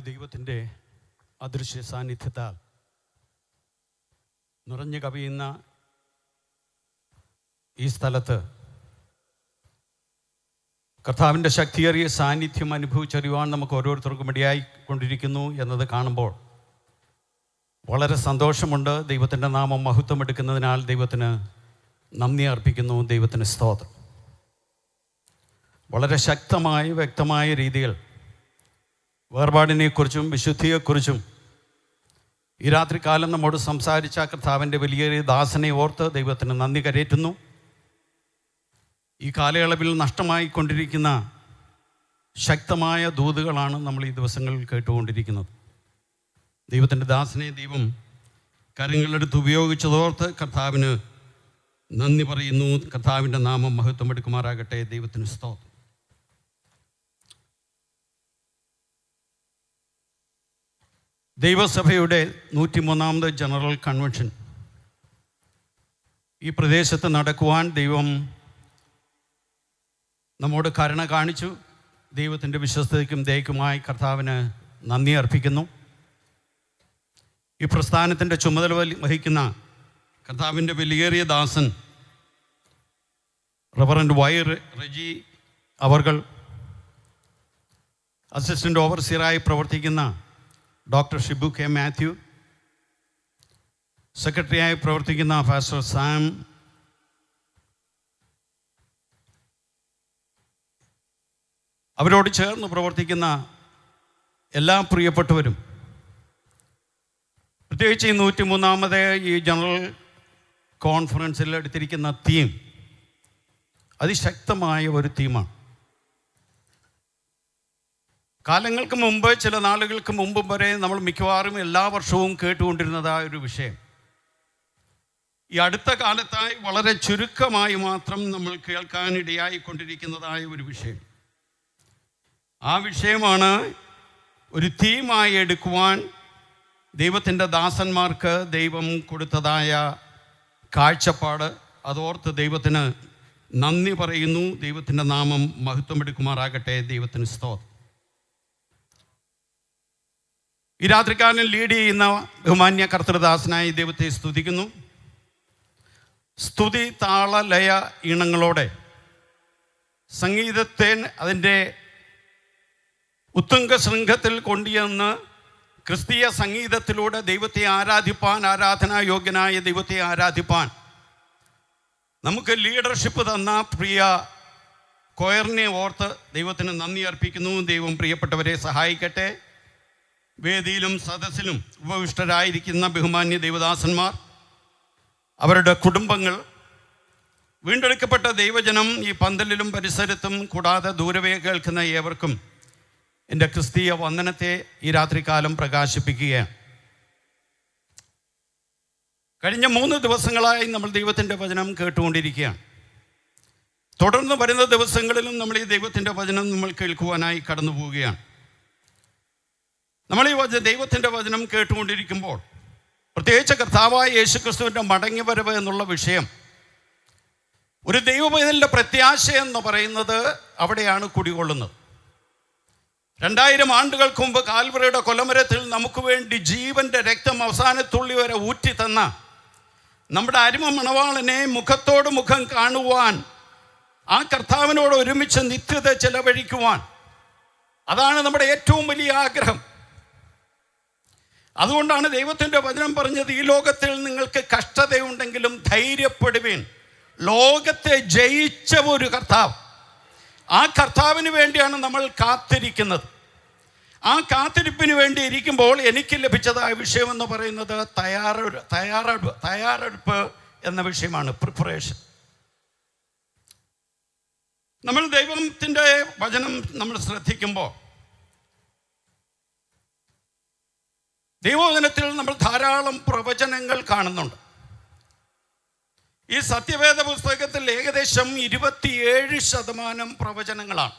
ദൈവത്തിൻ്റെ അദൃശ്യ സാന്നിധ്യത്താൽ നിറഞ്ഞു കവിയുന്ന ഈ സ്ഥലത്ത് കർത്താവിൻ്റെ ശക്തിയേറിയ സാന്നിധ്യം അനുഭവിച്ചറിയുവാൻ നമുക്ക് ഓരോരുത്തർക്കും ഇടയായിക്കൊണ്ടിരിക്കുന്നു എന്നത് കാണുമ്പോൾ വളരെ സന്തോഷമുണ്ട്. ദൈവത്തിൻ്റെ നാമം മഹത്വം എടുക്കുന്നതിനാൽ ദൈവത്തിന് നന്ദി അർപ്പിക്കുന്നു. ദൈവത്തിന് സ്തോത്രം. വളരെ ശക്തമായി വ്യക്തമായ രീതിയിൽ വേർപാടിനെക്കുറിച്ചും വിശുദ്ധിയെക്കുറിച്ചും ഈ രാത്രികാലം നമ്മോട് സംസാരിച്ച കർത്താവിൻ്റെ വലിയ ദാസനെ ഓർത്ത് ദൈവത്തിന് നന്ദി കരേറ്റുന്നു. ഈ കാലയളവിൽ നഷ്ടമായിക്കൊണ്ടിരിക്കുന്ന ശക്തമായ ദൂതുകളാണ് നമ്മൾ ഈ ദിവസങ്ങളിൽ കേട്ടുകൊണ്ടിരിക്കുന്നത്. ദൈവത്തിൻ്റെ ദാസനെ ദൈവം കരങ്ങളെടുത്ത് ഉപയോഗിച്ചതോർത്ത് കർത്താവിന് നന്ദി പറയുന്നു. കർത്താവിൻ്റെ നാമം മഹത്വം എടുക്കുമാറാകട്ടെ. ദൈവത്തിന് സ്തോത്രം. ദൈവസഭയുടെ 103ാമത് ജനറൽ കൺവെൻഷൻ ഈ പ്രദേശത്ത് നടക്കുവാൻ ദൈവം നമ്മോട് കരുണ കാണിച്ചു. ദൈവത്തിൻ്റെ വിശ്വസ്തതയ്ക്കും ദയക്കുമായി കർത്താവിന് നന്ദി അർപ്പിക്കുന്നു. ഈ പ്രസ്ഥാനത്തിൻ്റെ ചുമതല വഹിക്കുന്ന കർത്താവിൻ്റെ വിലയേറിയ ദാസൻ റവറൻഡ് വൈ റെജി അവർകൾ, അസിസ്റ്റൻ്റ് ഓവർസിയറായി പ്രവർത്തിക്കുന്ന ഡോക്ടർ ഷിബു കെ മാത്യു, സെക്രട്ടറിയായി പ്രവർത്തിക്കുന്ന ഫാസ്റ്റർ സാം, അവരോട് ചേർന്ന് പ്രവർത്തിക്കുന്ന എല്ലാ പ്രിയപ്പെട്ടവരും, പ്രത്യേകിച്ച് ഈ 103ാമത് ഈ ജനറൽ കോൺഫറൻസിൽ എടുത്തിരിക്കുന്ന തീം അതിശക്തമായ ഒരു തീമാണ്. കാലങ്ങൾക്ക് മുമ്പ്, ചില നാളുകൾക്ക് മുമ്പും വരെ നമ്മൾ മിക്കവാറും എല്ലാ വർഷവും കേട്ടുകൊണ്ടിരുന്നതായ ഒരു വിഷയം ഈ അടുത്ത കാലത്തായി വളരെ ചുരുക്കമായി മാത്രം നമ്മൾ കേൾക്കാനിടയായിക്കൊണ്ടിരിക്കുന്നതായ ഒരു വിഷയം. ആ വിഷയമാണ് ഒരു തീമായി എടുക്കുവാൻ ദൈവത്തിൻ്റെ ദാസന്മാർക്ക് ദൈവം കൊടുത്തതായ കാഴ്ചപ്പാട്. അതോർത്ത് ദൈവത്തിന് നന്ദി പറയുന്നു. ദൈവത്തിൻ്റെ നാമം മഹത്വം എടുക്കുമാറാകട്ടെ. ദൈവത്തിന് സ്തോത്രം. ഈ രാത്രികാലം ലീഡ് ചെയ്യുന്ന ബഹുമാന്യ കർത്തൃദാസനായി ദൈവത്തെ സ്തുതിക്കുന്നു. സ്തുതി, താള, ലയ ഈണങ്ങളോടെ സംഗീതത്തെ അതിൻ്റെ ഉത്തുംഗ ശൃംഖത്തിൽ കൊണ്ടുവന്ന് ക്രിസ്തീയ സംഗീതത്തിലൂടെ ദൈവത്തെ ആരാധിപ്പാൻ, ആരാധനായോഗ്യനായ ദൈവത്തെ ആരാധിപ്പാൻ നമുക്ക് ലീഡർഷിപ്പ് തന്ന പ്രിയ കൊയറിനെ ഓർത്ത് ദൈവത്തിന് നന്ദി അർപ്പിക്കുന്നു. ദൈവം പ്രിയപ്പെട്ടവരെ സഹായിക്കട്ടെ. വേദിയിലും സദസ്സിലും ഉപവിഷ്ടരായിരിക്കുന്ന ബഹുമാന്യ ദൈവദാസന്മാർ, അവരുടെ കുടുംബങ്ങൾ, വീണ്ടെടുക്കപ്പെട്ട ദൈവജനം ഈ പന്തലിലും പരിസരത്തും കൂടാതെ ദൂരവേ കേൾക്കുന്ന ഏവർക്കും എൻ്റെ ക്രിസ്തീയ വന്ദനത്തെ ഈ രാത്രികാലം പ്രകാശിപ്പിക്കുകയാണ്. കഴിഞ്ഞ 3 ദിവസങ്ങളായി നമ്മൾ ദൈവത്തിൻ്റെ വചനം കേട്ടുകൊണ്ടിരിക്കുകയാണ്. തുടർന്ന് വരുന്ന ദിവസങ്ങളിലും നമ്മൾ ഈ ദൈവത്തിൻ്റെ വചനം നമ്മൾ കേൾക്കുവാനായി കടന്നു പോവുകയാണ്. നമ്മൾ ഈ ദൈവത്തിൻ്റെ വചനം കേട്ടുകൊണ്ടിരിക്കുമ്പോൾ പ്രത്യേകിച്ച് കർത്താവായ യേശുക്രിസ്തുവിൻ്റെ മടങ്ങിവരവ് എന്നുള്ള വിഷയം, ഒരു ദൈവപൈതലിൻ്റെ പ്രത്യാശ എന്ന് പറയുന്നത് അവിടെയാണ് കുടികൊള്ളുന്നത്. 2000 ആണ്ടുകൾക്ക് മുമ്പ് കാൽവറിയുടെ കൊലമരത്തിൽ നമുക്ക് വേണ്ടി ജീവൻ്റെ രക്തം അവസാനത്തുള്ളി വരെ ഊറ്റി തന്ന നമ്മുടെ അരുമ മണവാളനെ മുഖത്തോട് മുഖം കാണുവാൻ, ആ കർത്താവിനോട് ഒരുമിച്ച് നിത്യത ചെലവഴിക്കുവാൻ, അതാണ് നമ്മുടെ ഏറ്റവും വലിയ ആഗ്രഹം. അതുകൊണ്ടാണ് ദൈവത്തിൻ്റെ വചനം പറഞ്ഞത്, ഈ ലോകത്തിൽ നിങ്ങൾക്ക് കഷ്ടതയുണ്ടെങ്കിലും ധൈര്യപ്പെടുവീൻ, ലോകത്തെ ജയിച്ച ഒരു കർത്താവ്. ആ കർത്താവിന് വേണ്ടിയാണ് നമ്മൾ കാത്തിരിക്കുന്നത്. ആ കാത്തിരിപ്പിന് വേണ്ടി ഇരിക്കുമ്പോൾ എനിക്ക് ലഭിച്ചതായ വിഷയമെന്ന് പറയുന്നത് തയ്യാറെടുപ്പ് എന്ന വിഷയമാണ്, പ്രിപ്പറേഷൻ. നമ്മൾ ദൈവത്തിൻ്റെ വചനം നമ്മൾ ശ്രദ്ധിക്കുമ്പോൾ ദൈവവചനത്തിൽ നമ്മൾ ധാരാളം പ്രവചനങ്ങൾ കാണുന്നുണ്ട്. ഈ സത്യവേദ പുസ്തകത്തിൽ ഏകദേശം 27% പ്രവചനങ്ങളാണ്.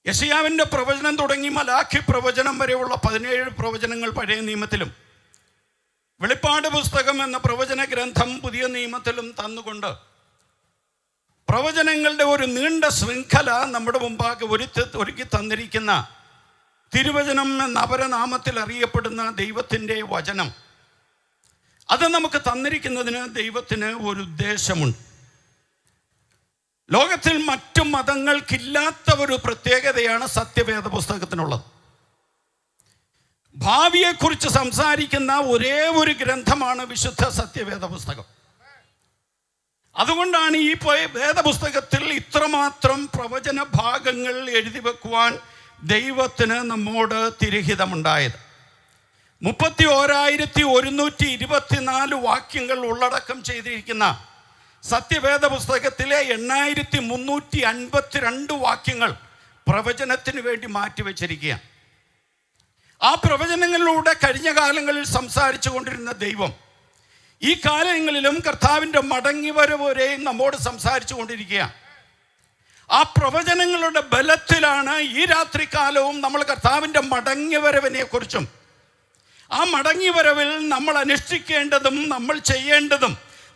യെശയ്യാവിൻ്റെ പ്രവചനം തുടങ്ങി മലാഖി പ്രവചനം വരെയുള്ള 17 പ്രവചനങ്ങൾ പഴയ നിയമത്തിലും, വെളിപ്പാട് പുസ്തകം എന്ന പ്രവചന ഗ്രന്ഥം പുതിയ നിയമത്തിലും തന്നുകൊണ്ട് പ്രവചനങ്ങളുടെ ഒരു നീണ്ട ശൃംഖല നമ്മുടെ മുമ്പാകെ ഒരുക്കി തന്നിരിക്കുന്ന തിരുവചനം എന്ന അപരനാമത്തിൽ അറിയപ്പെടുന്ന ദൈവത്തിൻ്റെ വചനം, അത് നമുക്ക് തന്നിരിക്കുന്നതിന് ദൈവത്തിന് ഒരു ഉദ്ദേശമുണ്ട്. ലോകത്തിൽ മറ്റു മതങ്ങൾക്കില്ലാത്ത ഒരു പ്രത്യേകതയാണ് സത്യവേദ പുസ്തകത്തിനുള്ളത്. ഭാവിയെക്കുറിച്ച് സംസാരിക്കുന്ന ഒരേ ഒരു ഗ്രന്ഥമാണ് വിശുദ്ധ സത്യവേദ പുസ്തകം. അതുകൊണ്ടാണ് ഈ വേദപുസ്തകത്തിൽ ഇത്രമാത്രം പ്രവചന ഭാഗങ്ങൾ എഴുതി വെക്കുവാൻ ദൈവത്തിന് നമ്മോട് തിരഹിതമുണ്ടായത്. 31,124 വാക്യങ്ങൾ ഉള്ളടക്കം ചെയ്തിരിക്കുന്ന സത്യവേദ പുസ്തകത്തിലെ 8,352 വാക്യങ്ങൾ പ്രവചനത്തിന് വേണ്ടി മാറ്റിവെച്ചിരിക്കുകയാണ്. ആ പ്രവചനങ്ങളിലൂടെ കഴിഞ്ഞ കാലങ്ങളിൽ സംസാരിച്ചു കൊണ്ടിരുന്ന ദൈവം ഈ കാലങ്ങളിലും കർത്താവിൻ്റെ മടങ്ങിവരവ് വരെയും നമ്മോട് സംസാരിച്ചു കൊണ്ടിരിക്കുകയാണ്. ആ പ്രവചനങ്ങളുടെ ബലത്തിലാണ് ഈ രാത്രികാലവും നമ്മൾ കർത്താവിൻ്റെ മടങ്ങിവരവിനെ കുറിച്ചും ആ മടങ്ങിവരവിൽ നമ്മൾ അനുഷ്ഠിക്കേണ്ടതും നമ്മൾ ചെയ്യേണ്ടതും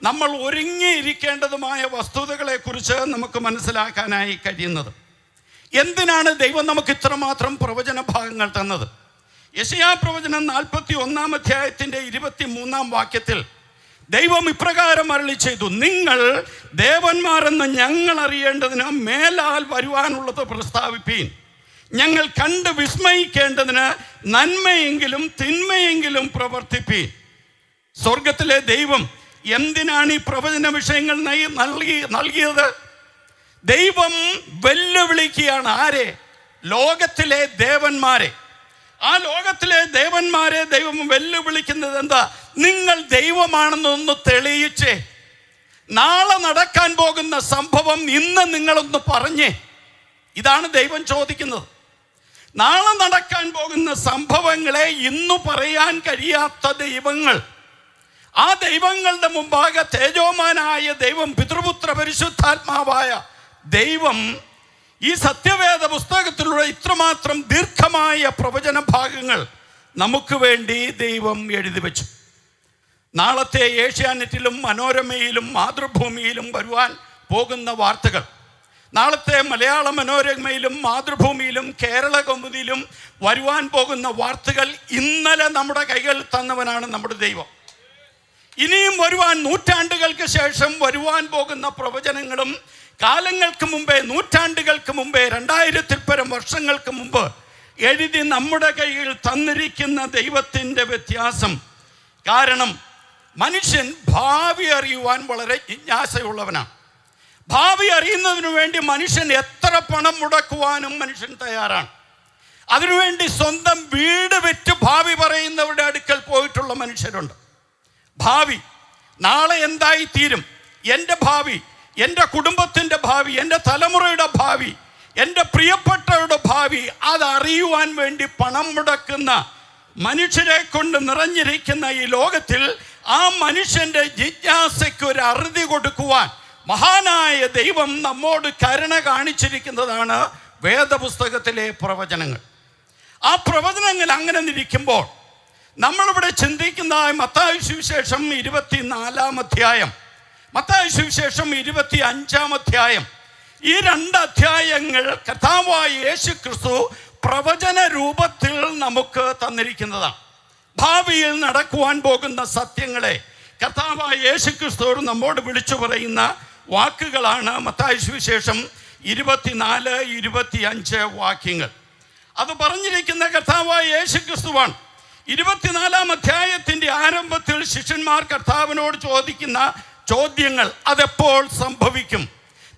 നമ്മൾ ഒരുങ്ങിയിരിക്കേണ്ടതുമായ വസ്തുതകളെക്കുറിച്ച് നമുക്ക് മനസ്സിലാക്കാനായി കഴിയുന്നത്. എന്തിനാണ് ദൈവം നമുക്ക് ഇത്രമാത്രം പ്രവചന ഭാഗങ്ങൾ തന്നത്? യെശയ്യാ പ്രവചനം 41-ാം അധ്യായത്തിൻ്റെ 23-ാം വാക്യത്തിൽ ദൈവം ഇപ്രകാരം അരുളി ചെയ്തു, നിങ്ങൾ ദേവന്മാരെന്ന് ഞങ്ങൾ അറിയേണ്ടതിന് മേലാൽ വരുവാനുള്ളത് പ്രസ്താവിപ്പീൻ. ഞങ്ങൾ കണ്ട് വിസ്മയിക്കേണ്ടതിന് നന്മയെങ്കിലും തിന്മയെങ്കിലും പ്രവർത്തിപ്പീൻ. സ്വർഗത്തിലെ ദൈവം എന്തിനാണ് ഈ പ്രവചന വിഷയങ്ങൾ നൽകിയത്? ദൈവം വെല്ലുവിളിക്കുകയാണ്. ആരെ? ലോകത്തിലെ ദേവന്മാരെ. ആ ലോകത്തിലെ ദേവന്മാരെ ദൈവം വെല്ലുവിളിക്കുന്നത് എന്താ? നിങ്ങൾ ദൈവമാണെന്നൊന്ന് തെളിയിച്ചേ. നാളെ നടക്കാൻ പോകുന്ന സംഭവം ഇന്ന് നിങ്ങളൊന്ന് പറഞ്ഞേ. ഇതാണ് ദൈവം ചോദിക്കുന്നത്. നാളെ നടക്കാൻ പോകുന്ന സംഭവങ്ങളെ ഇന്നു പറയാൻ കഴിയാത്ത ദൈവങ്ങൾ, ആ ദൈവങ്ങളുടെ മുമ്പാകെ തേജോമാനായ ദൈവം, പിതൃപുത്ര പരിശുദ്ധാത്മാവായ ദൈവം ഈ സത്യവേദ പുസ്തകത്തിലൂടെ ഇത്രമാത്രം ദീർഘമായ പ്രവചന ഭാഗങ്ങൾ നമുക്ക് വേണ്ടി ദൈവം എഴുതി വെച്ചു. നാളത്തെ ഏഷ്യാനെറ്റിലും മനോരമയിലും മാതൃഭൂമിയിലും വരുവാൻ പോകുന്ന വാർത്തകൾ, നാളത്തെ മലയാള മനോരമയിലും മാതൃഭൂമിയിലും കേരള കൗമുദിയിലും വരുവാൻ പോകുന്ന വാർത്തകൾ ഇന്നലെ നമ്മുടെ കൈകൾ തന്നവനാണ് നമ്മുടെ ദൈവം. ഇനിയും വരുവാൻ, നൂറ്റാണ്ടുകൾക്ക് ശേഷം വരുവാൻ പോകുന്ന പ്രവചനങ്ങളും കാലങ്ങൾക്ക് മുമ്പേ, നൂറ്റാണ്ടുകൾക്ക് മുമ്പേ, 2000-ൽ പരം വർഷങ്ങൾക്ക് മുമ്പ് എഴുതി നമ്മുടെ കയ്യിൽ തന്നിരിക്കുന്ന ദൈവത്തിൻ്റെ വ്യത്യാസം. കാരണം മനുഷ്യൻ ഭാവി അറിയുവാൻ വളരെ ജിജ്ഞാസയുള്ളവനാണ്. ഭാവി അറിയുന്നതിനു വേണ്ടി മനുഷ്യൻ എത്ര പണം മുടക്കുവാനും മനുഷ്യൻ തയ്യാറാണ്. അതിനുവേണ്ടി സ്വന്തം വീട് വിറ്റ് ഭാവി പറയുന്നവരുടെ അടുക്കൽ പോയിട്ടുള്ള മനുഷ്യരുണ്ട്. ഭാവി, നാളെ എന്തായി തീരും, എൻ്റെ ഭാവി, എൻ്റെ കുടുംബത്തിൻ്റെ ഭാവി, എൻ്റെ തലമുറയുടെ ഭാവി, എൻ്റെ പ്രിയപ്പെട്ടവരുടെ ഭാവി, അതറിയുവാൻ വേണ്ടി പണം മുടക്കുന്ന മനുഷ്യരെ കൊണ്ട് നിറഞ്ഞിരിക്കുന്ന ഈ ലോകത്തിൽ ആ മനുഷ്യൻ്റെ ജിജ്ഞാസയ്ക്ക് ഒരു അറുതി കൊടുക്കുവാൻ മഹാനായ ദൈവം നമ്മോട് കരുണ കാണിച്ചിരിക്കുന്നതാണ് വേദപുസ്തകത്തിലെ പ്രവചനങ്ങൾ. ആ പ്രവചനങ്ങൾ അങ്ങനെ ഇരിക്കുമ്പോൾ നമ്മളിവിടെ ചിന്തിക്കുന്ന മത്തായി സുവിശേഷം 24-ാം അധ്യായം, മത്തായി സുവിശേഷം 25-ാം അധ്യായം, ഈ 2 അധ്യായങ്ങൾ കർത്താവായ യേശു ക്രിസ്തു പ്രവചന രൂപത്തിൽ നമുക്ക് തന്നിരിക്കുന്നതാണ്. ഭാവിയിൽ നടക്കുവാൻ പോകുന്ന സത്യങ്ങളെ കർത്താവായ യേശു ക്രിസ്തു നമ്മോട് വിളിച്ചു പറയുന്ന വാക്കുകളാണ് മത്തായി സുവിശേഷം 24-25 വാക്യങ്ങൾ. അത് പറഞ്ഞിരിക്കുന്ന കർത്താവായ യേശു ക്രിസ്തുവാണ്. 24-ാം അധ്യായത്തിൻ്റെ ആരംഭത്തിൽ ശിഷ്യന്മാർ കർത്താവിനോട് ചോദിക്കുന്ന ചോദ്യങ്ങൾ, അതെപ്പോൾ സംഭവിക്കും,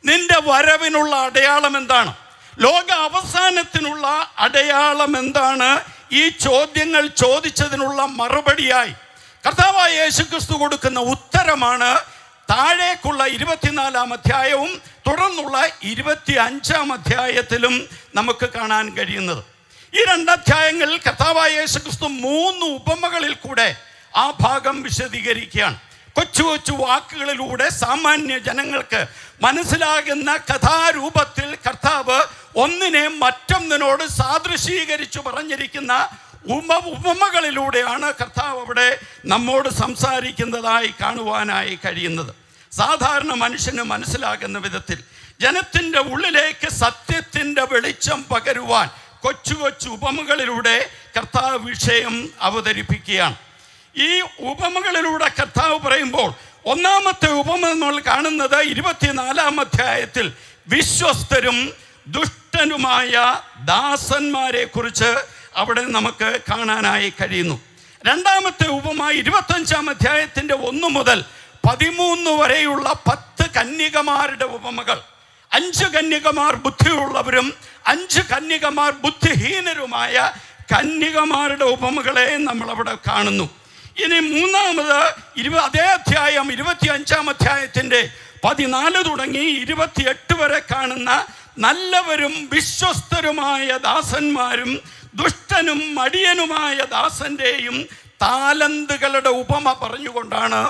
നിന്റെ വരവിനുള്ള അടയാളം എന്താണ്, ലോക അവസാനത്തിനുള്ള അടയാളം എന്താണ്? ഈ ചോദ്യങ്ങൾ ചോദിച്ചതിനുള്ള മറുപടിയായി കർത്താവായ യേശുക്രിസ്തു കൊടുക്കുന്ന ഉത്തരമാണ് താഴേക്കുള്ള 24-ാം അധ്യായവും തുടർന്നുള്ള 25-ാം അധ്യായത്തിലും നമുക്ക് കാണാൻ കഴിയുന്നത്. ഈ 2 അധ്യായങ്ങളിൽ കർത്താവായ യേശുക്രിസ്തു 3 ഉപമകളിൽ കൂടെ ആ ഭാഗം വിശദീകരിക്കുകയാണ്. കൊച്ചു കൊച്ചു വാക്കുകളിലൂടെ സാമാന്യ ജനങ്ങൾക്ക് മനസ്സിലാകുന്ന കഥാരൂപത്തിൽ കർത്താവ് ഒന്നിനെ മറ്റൊന്നിനോട് സാദൃശീകരിച്ചു പറഞ്ഞിരിക്കുന്ന ഉപമകളിലൂടെയാണ് കർത്താവ് അവിടെ നമ്മോട് സംസാരിക്കുന്നതായി കാണുവാനായി കഴിയുന്നത്. സാധാരണ മനുഷ്യന് മനസ്സിലാകുന്ന വിധത്തിൽ ജനത്തിൻ്റെ ഉള്ളിലേക്ക് സത്യത്തിൻ്റെ വെളിച്ചം പകരുവാൻ കൊച്ചു കൊച്ചു ഉപമകളിലൂടെ കർത്താവ് വിഷയം അവതരിപ്പിക്കുകയാണ്. ഈ ഉപമകളിലൂടെ കർത്താവ് പറയുമ്പോൾ ഒന്നാമത്തെ ഉപമ നമ്മൾ കാണുന്നത് 24-ാം അധ്യായത്തിൽ വിശ്വസ്തരും ദുഷ്ടനുമായ ദാസന്മാരെ കുറിച്ച് അവിടെ നമുക്ക് കാണാനായി കഴിയുന്നു. രണ്ടാമത്തെ ഉപമ 25-ാം അധ്യായത്തിൻ്റെ 1 മുതൽ 13 വരെയുള്ള 10 കന്യകമാരുടെ ഉപമകൾ. 5 കന്യകമാർ ബുദ്ധിയുള്ളവരും 5 കന്യകമാർ ബുദ്ധിഹീനരുമായ കന്യകമാരുടെ ഉപമകളെ നമ്മളവിടെ കാണുന്നു. ഇനി മൂന്നാമത് അതേ അധ്യായം 25-ാം അധ്യായത്തിൻ്റെ 14 തുടങ്ങി 28 വരെ കാണുന്ന നല്ലവരും വിശ്വസ്തരുമായ ദാസന്മാരും ദുഷ്ടനും മടിയനുമായ ദാസന്റെയും താലന്തുകളുടെ ഉപമ പറഞ്ഞുകൊണ്ടാണ്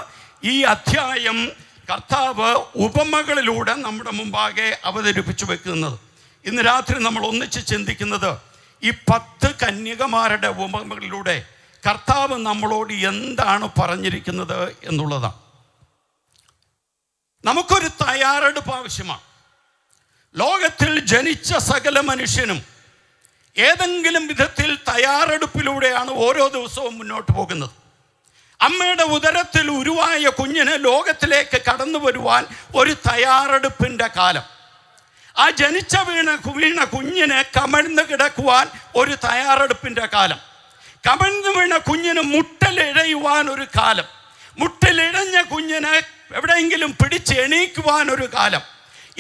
ഈ അധ്യായം കർത്താവ് ഉപമകളിലൂടെ നമ്മുടെ മുമ്പാകെ അവതരിപ്പിച്ചു വെക്കുന്നത്. ഇന്ന് രാത്രി നമ്മൾ ഒന്നിച്ച് ചിന്തിക്കുന്നത് ഈ 10 കന്യകമാരുടെ ഉപമകളിലൂടെ കർത്താവ് നമ്മളോട് എന്താണ് പറഞ്ഞിരിക്കുന്നത് എന്നുള്ളതാണ്. നമുക്കൊരു തയ്യാറെടുപ്പ് ആവശ്യമാണ്. ലോകത്തിൽ ജനിച്ച സകല മനുഷ്യനും ഏതെങ്കിലും വിധത്തിൽ തയ്യാറെടുപ്പിലൂടെയാണ് ഓരോ ദിവസവും മുന്നോട്ട് പോകുന്നത്. അമ്മയുടെ ഉദരത്തിൽ ഉരുവായ കുഞ്ഞിന് ലോകത്തിലേക്ക് കടന്നു വരുവാൻ ഒരു തയ്യാറെടുപ്പിൻ്റെ കാലം. ആ ജനിച്ച വീണ കുഞ്ഞിന് കമഴ്ന്ന് കിടക്കുവാൻ ഒരു തയ്യാറെടുപ്പിൻ്റെ കാലം. കമഴ്ന്ന് വീണ കുഞ്ഞിന് മുട്ടലിഴയുവാൻ ഒരു കാലം. മുട്ടലിഴഞ്ഞ കുഞ്ഞിന് എവിടെയെങ്കിലും പിടിച്ച് എണീക്കുവാൻ ഒരു കാലം.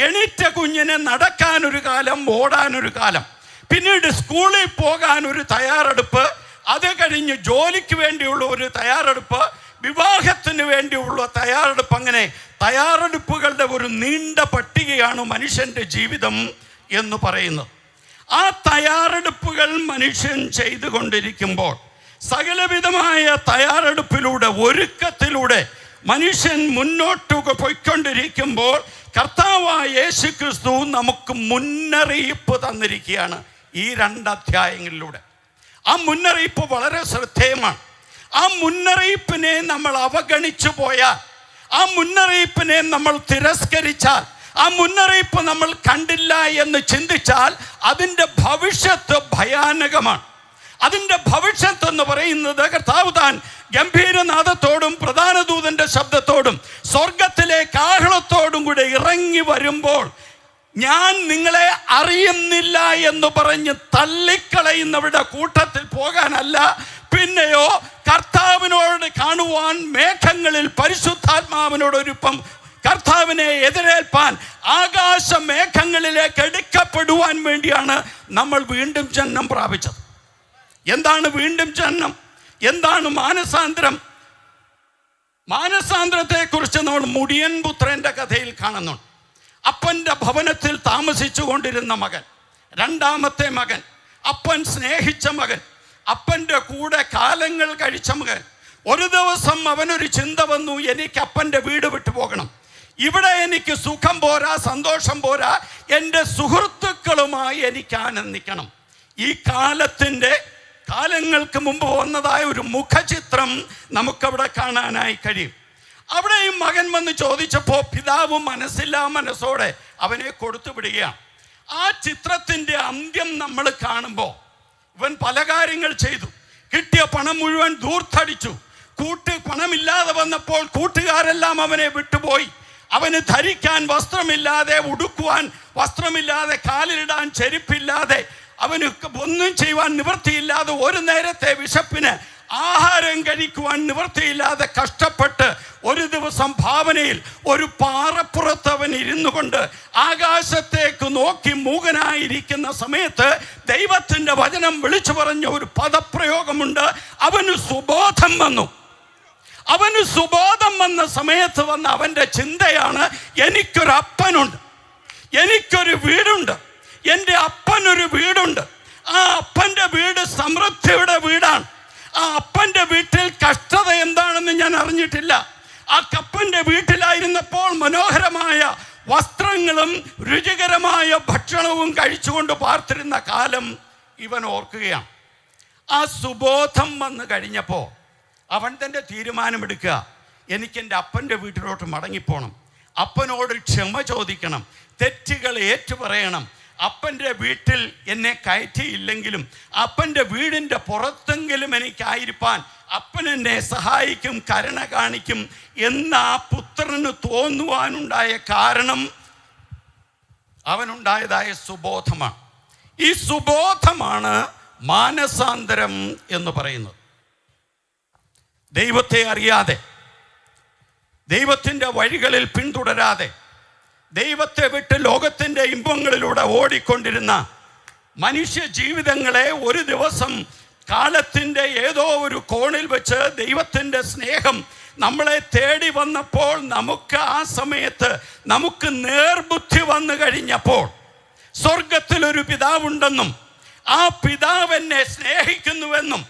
എണീറ്റ കുഞ്ഞിന് നടക്കാനൊരു കാലം, ഓടാനൊരു കാലം. പിന്നീട് സ്കൂളിൽ പോകാൻ ഒരു തയ്യാറെടുപ്പ്. അത് കഴിഞ്ഞ് ജോലിക്ക് വേണ്ടിയുള്ള ഒരു തയ്യാറെടുപ്പ്, വിവാഹത്തിന് വേണ്ടിയുള്ള തയ്യാറെടുപ്പ്. അങ്ങനെ തയ്യാറെടുപ്പുകളുടെ ഒരു നീണ്ട പട്ടികയാണ് മനുഷ്യൻ്റെ ജീവിതം എന്ന് പറയുന്നത്. ആ തയ്യാറെടുപ്പുകൾ മനുഷ്യൻ ചെയ്തുകൊണ്ടിരിക്കുമ്പോൾ സകലവിധമായ തയ്യാറെടുപ്പിലൂടെ, ഒരുക്കത്തിലൂടെ മനുഷ്യൻ മുന്നോട്ട് പോയിക്കൊണ്ടിരിക്കുമ്പോൾ കർത്താവായ യേശു ക്രിസ്തു നമുക്ക് മുന്നറിയിപ്പ് തന്നിരിക്കുകയാണ് ഈ 2 അധ്യായങ്ങളിലൂടെ. ആ മുന്നറിയിപ്പ് വളരെ ശ്രദ്ധേയമാണ്. ആ മുന്നറിയിപ്പിനെ നമ്മൾ അവഗണിച്ചു പോയാൽ, ആ മുന്നറിയിപ്പിനെ നമ്മൾ തിരസ്കരിച്ചാൽ, ആ മുന്നറിയിപ്പ് നമ്മൾ കണ്ടില്ല എന്ന് ചിന്തിച്ചാൽ അതിൻ്റെ ഭവിഷ്യത്ത് ഭയാനകമാണ്. അതിൻ്റെ ഭവിഷ്യത്ത് എന്ന് പറയുന്നത് കർത്താവ് താൻ ഗംഭീരനാദത്തോടും പ്രധാന ദൂതൻ്റെ ശബ്ദത്തോടും സ്വർഗത്തിലെ കാഹളത്തോടും കൂടെ ഇറങ്ങി വരുമ്പോൾ ഞാൻ നിങ്ങളെ അറിയുന്നില്ല എന്ന് പറഞ്ഞ് തള്ളിക്കളയുന്നവരുടെ കൂട്ടത്തിൽ പോകാനല്ല, പിന്നെയോ കർത്താവിനോട് കാണുവാൻ മേഘങ്ങളിൽ പരിശുദ്ധാത്മാവിനോടൊരുപ്പം കർത്താവിനെ എതിരേൽപ്പാൻ ആകാശ മേഘങ്ങളിലേക്ക് എടുക്കപ്പെടുവാൻ വേണ്ടിയാണ് നമ്മൾ വീണ്ടും ജന്മം പ്രാപിച്ചത്. എന്താണ് വീണ്ടും ജന്മം? എന്താണ് മാനസാന്തരം? മാനസാന്തരത്തെക്കുറിച്ച് നമ്മൾ മുടിയൻ പുത്രൻ്റെ കഥയിൽ കാണുന്നുണ്ട്. അപ്പൻ്റെ ഭവനത്തിൽ താമസിച്ചു കൊണ്ടിരുന്ന മകൻ, 2ാമത്തെ മകൻ, അപ്പൻ സ്നേഹിച്ച മകൻ, അപ്പൻ്റെ കൂടെ കാലങ്ങൾ കഴിച്ച മകൻ. ഒരു ദിവസം അവനൊരു ചിന്ത വന്നു, എനിക്ക് അപ്പൻ്റെ വീട് വിട്ടു പോകണം. ഇവിടെ എനിക്ക് സുഖം പോരാ, സന്തോഷം പോരാ, എൻ്റെ സുഹൃത്തുക്കളുമായി എനിക്ക് ആനന്ദിക്കണം. ഈ കാലങ്ങൾക്ക് മുമ്പ് വന്നതായ ഒരു മുഖചിത്രം നമുക്കവിടെ കാണാനായി കഴിയും. അവിടെയും മകൻ വന്ന് ചോദിച്ചപ്പോൾ പിതാവ് മനസ്സില്ലാ മനസ്സോടെ അവനെ കൊടുത്തു വിടുകയാണ്. ആ ചിത്രത്തിൻ്റെ അന്ത്യം നമ്മൾ കാണുമ്പോൾ ഇവൻ പല കാര്യങ്ങൾ ചെയ്തു. കിട്ടിയ പണം മുഴുവൻ ധൂർത്തടിച്ചു. പണമില്ലാതെ വന്നപ്പോൾ കൂട്ടുകാരെല്ലാം അവനെ വിട്ടുപോയി. അവന് ധരിക്കാൻ വസ്ത്രമില്ലാതെ, ഉടുക്കുവാൻ വസ്ത്രമില്ലാതെ, കാലിലിടാൻ ചെരുപ്പില്ലാതെ, അവന് ഒന്നും ചെയ്യുവാൻ നിവൃത്തിയില്ലാതെ, ഒരു നേരത്തെ വിശപ്പിന് ആഹാരം കഴിക്കുവാൻ നിവൃത്തിയില്ലാതെ കഷ്ടപ്പെട്ട് ഒരു ദിവസം ഭാവനയിൽ ഒരു പാറപ്പുറത്ത് അവൻ ഇരുന്നു കൊണ്ട് ആകാശത്തേക്ക് നോക്കി മൂകനായിരിക്കുന്ന സമയത്ത് ദൈവത്തിൻ്റെ വചനം വിളിച്ചു പറഞ്ഞ ഒരു പദപ്രയോഗമുണ്ട്. അവന് സുബോധം വന്നു. അവന് സുബോധം വന്ന സമയത്ത് വന്ന അവൻ്റെ ചിന്തയാണ്, എനിക്കൊരു അപ്പനുണ്ട്, എനിക്കൊരു വീടുണ്ട്, എൻ്റെ അപ്പനൊരു വീടുണ്ട്. ആ അപ്പൻ്റെ വീട് സമൃദ്ധിയുടെ വീടാണ്. ആ അപ്പൻ്റെ വീട്ടിൽ കഷ്ടത എന്താണെന്ന് ഞാൻ അറിഞ്ഞിട്ടില്ല. ആ അപ്പൻ്റെ വീട്ടിലായിരുന്നപ്പോൾ മനോഹരമായ വസ്ത്രങ്ങളും രുചികരമായ ഭക്ഷണവും കഴിച്ചുകൊണ്ട് പാർത്തിരുന്ന കാലം ഇവൻ ഓർക്കുകയാണ്. ആ സുബോധം വന്ന് കഴിഞ്ഞപ്പോൾ അവൻ തൻ്റെ തീരുമാനമെടുക്കുക, എനിക്കെൻ്റെ അപ്പൻ്റെ വീട്ടിലോട്ട് മടങ്ങിപ്പോണം. അപ്പനോട് ക്ഷമ ചോദിക്കണം, തെറ്റുകൾ ഏറ്റുപറയണം. അപ്പൻ്റെ വീട്ടിൽ എന്നെ കയറ്റിയില്ലെങ്കിലും അപ്പൻ്റെ വീടിൻ്റെ പുറത്തെങ്കിലും എനിക്കായിരിക്കാൻ അപ്പൻ എന്നെ സഹായിക്കും, കരുണ കാണിക്കും എന്ന ആ പുത്രന് തോന്നുവാനുണ്ടായ കാരണം അവനുണ്ടായതായ സുബോധമാണ്. ഈ സുബോധമാണ് മാനസാന്തരം എന്ന് പറയുന്നത്. ദൈവത്തെ അറിയാതെ, ദൈവത്തിൻ്റെ വഴികളിൽ പിന്തുടരാതെ, ദൈവത്തെ വിട്ട് ലോകത്തിൻ്റെ ഇമ്പങ്ങളിലൂടെ ഓടിക്കൊണ്ടിരുന്ന മനുഷ്യ ജീവിതങ്ങളെ ഒരു ദിവസം കാലത്തിൻ്റെ ഏതോ ഒരു കോണിൽ വെച്ച് ദൈവത്തിൻ്റെ സ്നേഹം നമ്മളെ തേടി വന്നപ്പോൾ, നമുക്ക് ആ സമയത്ത് നമുക്ക് നേർബുദ്ധി വന്നു കഴിഞ്ഞപ്പോൾ, സ്വർഗത്തിലൊരു പിതാവുണ്ടെന്നും ആ പിതാവ് എന്നെ സ്നേഹിക്കുന്നുവെന്നും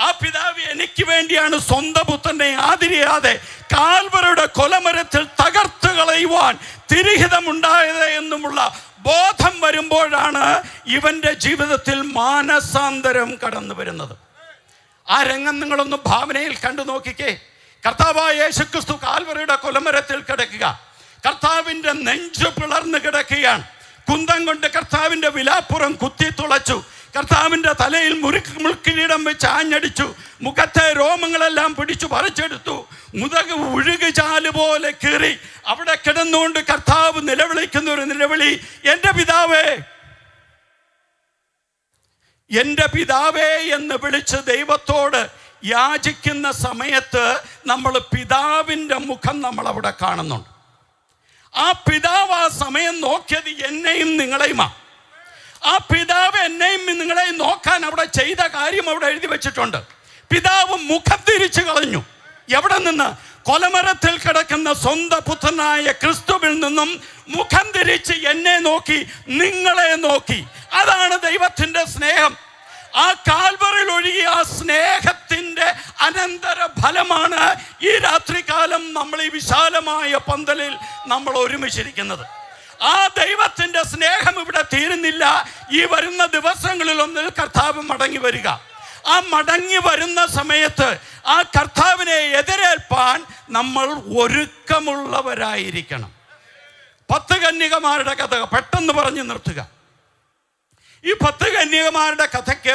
ആ പിതാവ് എനിക്ക് വേണ്ടിയാണ് സ്വന്തം പുത്രനെ ആദരിയാതെ കാൽവരുടെ കൊലമരത്തിൽ തകർത്ത് കളയുവാൻ തിരിഹിതമുണ്ടായത് എന്നുമുള്ള ബോധം വരുമ്പോഴാണ് ഇവൻ്റെ ജീവിതത്തിൽ മാനസാന്തരം കടന്നു വരുന്നത്. ആ രംഗം നിങ്ങളൊന്ന് ഭാവനയിൽ കണ്ടു നോക്കിക്കേ. കർത്താവായ യേശുക്രിസ്തു കാൽവറിയുടെ കൊലമരത്തിൽ കിടക്കുക, കർത്താവിൻ്റെ നെഞ്ചു പിളർന്ന് കിടക്കുകയാണ്. കുന്തം കൊണ്ട് കർത്താവിൻ്റെ വിലാപ്പുറം കുത്തി തുളച്ചു, കർത്താവിൻ്റെ തലയിൽ മുൾക്കിരീടം വെച്ച് ആഞ്ഞടിച്ചു, മുഖത്തെ രോമങ്ങളെല്ലാം പിടിച്ചു പറിച്ചെടുത്തു, മുതക് ഉഴുകുചാല് പോലെ കീറി അവിടെ കിടന്നുകൊണ്ട് കർത്താവ് നിലവിളിക്കുന്ന ഒരു നിലവിളി, എൻ്റെ പിതാവേ, എൻ്റെ പിതാവേ എന്ന് വിളിച്ച് ദൈവത്തോട് യാചിക്കുന്ന സമയത്ത് നമ്മൾ പിതാവിൻ്റെ മുഖം നമ്മളവിടെ കാണുന്നുണ്ട്. ആ പിതാവ് ആ സമയം നോക്കിയത് എന്നെയും നിങ്ങളെയുമാണ്. ആ പിതാവ് എന്നെയും നിങ്ങളെയും നോക്കാൻ അവിടെ ചെയ്ത കാര്യം അവിടെ എഴുതി വെച്ചിട്ടുണ്ട്. പിതാവ് മുഖം തിരിച്ചു കളഞ്ഞു. എവിടെ നിന്ന്? കൊലമരത്തിൽ കിടക്കുന്ന സ്വന്തം പുത്രനായ ക്രിസ്തുവിൽ നിന്നും മുഖം തിരിച്ച് എന്നെ നോക്കി, നിങ്ങളെ നോക്കി. അതാണ് ദൈവത്തിൻ്റെ സ്നേഹം. ആ കാൽവറിൽ ഒഴുകിയ ആ സ്നേഹത്തിൻ്റെ അനന്തര ഫലമാണ് ഈ രാത്രികാലം നമ്മൾ ഈ വിശാലമായ പന്തലിൽ നമ്മൾ ഒരുമിച്ചിരിക്കുന്നത്. ആ ദൈവത്തിൻ്റെ സ്നേഹം ഇവിടെ തീരുന്നില്ല. ഈ വരുന്ന ദിവസങ്ങളിലൊന്നിൽ കർത്താവ് മടങ്ങി വരിക. ആ മടങ്ങി വരുന്ന സമയത്ത് ആ കർത്താവിനെ എതിരേൽപ്പാൻ നമ്മൾ ഒരുക്കമുള്ളവരായിരിക്കണം. 10 കന്യകമാരുടെ കഥ പെട്ടെന്ന് പറഞ്ഞു നിർത്തുക. ഈ 10 കന്യകമാരുടെ കഥയ്ക്ക്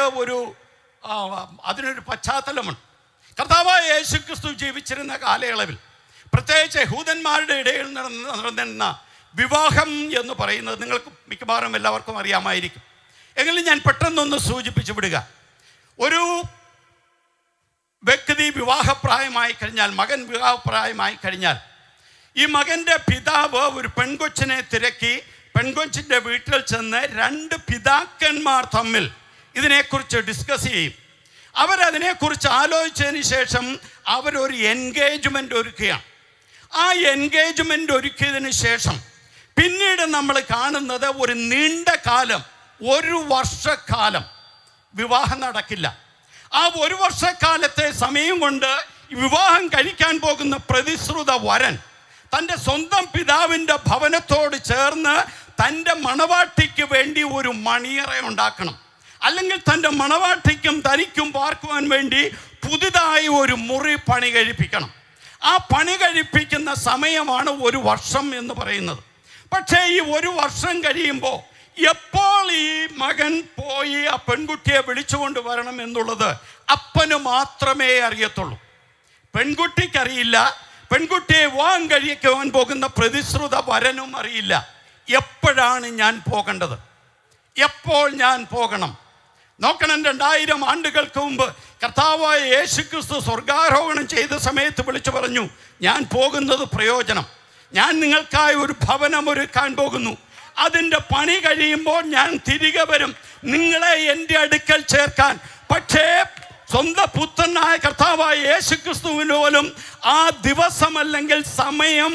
അതിനൊരു പശ്ചാത്തലമുണ്ട്. കർത്താവായ യേശുക്രിസ്തു ജീവിച്ചിരുന്ന കാലയളവിൽ, പ്രത്യേകിച്ച് യഹൂദന്മാരുടെ ഇടയിൽ നടന്നിരുന്ന വിവാഹം എന്ന് പറയുന്നത് നിങ്ങൾക്ക് മിക്കവാറും എല്ലാവർക്കും അറിയാമായിരിക്കും. എങ്കിലും ഞാൻ പെട്ടെന്നൊന്ന് സൂചിപ്പിച്ചു വിടുക. ഒരു വ്യക്തി വിവാഹപ്രായമായി കഴിഞ്ഞാൽ, മകൻ വിവാഹപ്രായമായി കഴിഞ്ഞാൽ, ഈ മകൻ്റെ പിതാവ് ഒരു പെൺകൊച്ചിനെ തിരക്കി പെൺകൊച്ചിൻ്റെ വീട്ടിൽ ചെന്ന് 2 പിതാക്കന്മാർ തമ്മിൽ ഇതിനെക്കുറിച്ച് ഡിസ്കസ് ചെയ്യും. അവരതിനെക്കുറിച്ച് ആലോചിച്ചതിന് ശേഷം അവരൊരു എൻഗേജ്മെൻ്റ് ഒരുക്കുകയാണ്. ആ എൻഗേജ്മെൻ്റ് ഒരുക്കിയതിന് ശേഷം പിന്നീട് നമ്മൾ കാണുന്നത് ഒരു നീണ്ട കാലം, 1 വർഷക്കാലം വിവാഹം നടക്കില്ല. ആ 1 വർഷക്കാലത്തെ സമയം കൊണ്ട് വിവാഹം കഴിക്കാൻ പോകുന്ന പ്രതിശ്രുത വരൻ തൻ്റെ സ്വന്തം പിതാവിൻ്റെ ഭവനത്തോട് ചേർന്ന് തൻ്റെ മണവാട്ടിക്ക് വേണ്ടി ഒരു മണിയറ ഉണ്ടാക്കണം. അല്ലെങ്കിൽ തൻ്റെ മണവാട്ടിക്കും തനിക്കും പാർക്കുവാൻ വേണ്ടി പുതുതായി ഒരു മുറി പണി കഴിപ്പിക്കണം. ആ പണി കഴിപ്പിക്കുന്ന സമയമാണ് 1 വർഷം എന്ന് പറയുന്നത്. പക്ഷേ ഈ 1 വർഷം കഴിയുമ്പോൾ എപ്പോൾ ഈ മകൻ പോയി ആ പെൺകുട്ടിയെ വിളിച്ചുകൊണ്ട് വരണം എന്നുള്ളത് അപ്പന് മാത്രമേ അറിയത്തുള്ളൂ. പെൺകുട്ടിക്കറിയില്ല, പെൺകുട്ടിയെ വിവാഹം കഴിക്കുവാൻ പോകുന്ന പ്രതിശ്രുത വരനും അറിയില്ല. എപ്പോഴാണ് ഞാൻ പോകേണ്ടത്, എപ്പോൾ ഞാൻ പോകണം? നോക്കണം, 2000 ആണ്ടുകൾക്ക് മുമ്പ് കർത്താവായ യേശുക്രിസ്തു സ്വർഗാരോഹണം ചെയ്ത സമയത്ത് വിളിച്ചു പറഞ്ഞു, ഞാൻ പോകുന്നത് പ്രയോജനം, ഞാൻ നിങ്ങൾക്കായി ഒരു ഭവനം ഒരുക്കാൻ പോകുന്നു, അതിൻ്റെ പണി കഴിയുമ്പോൾ ഞാൻ തിരികെ വരും നിങ്ങളെ എൻ്റെ അടുക്കൽ ചേർക്കാൻ. പക്ഷേ സ്വന്തം പുത്രനായ കർത്താവായ യേശുക്രിസ്തുവിന് പോലും ആ ദിവസം അല്ലെങ്കിൽ സമയം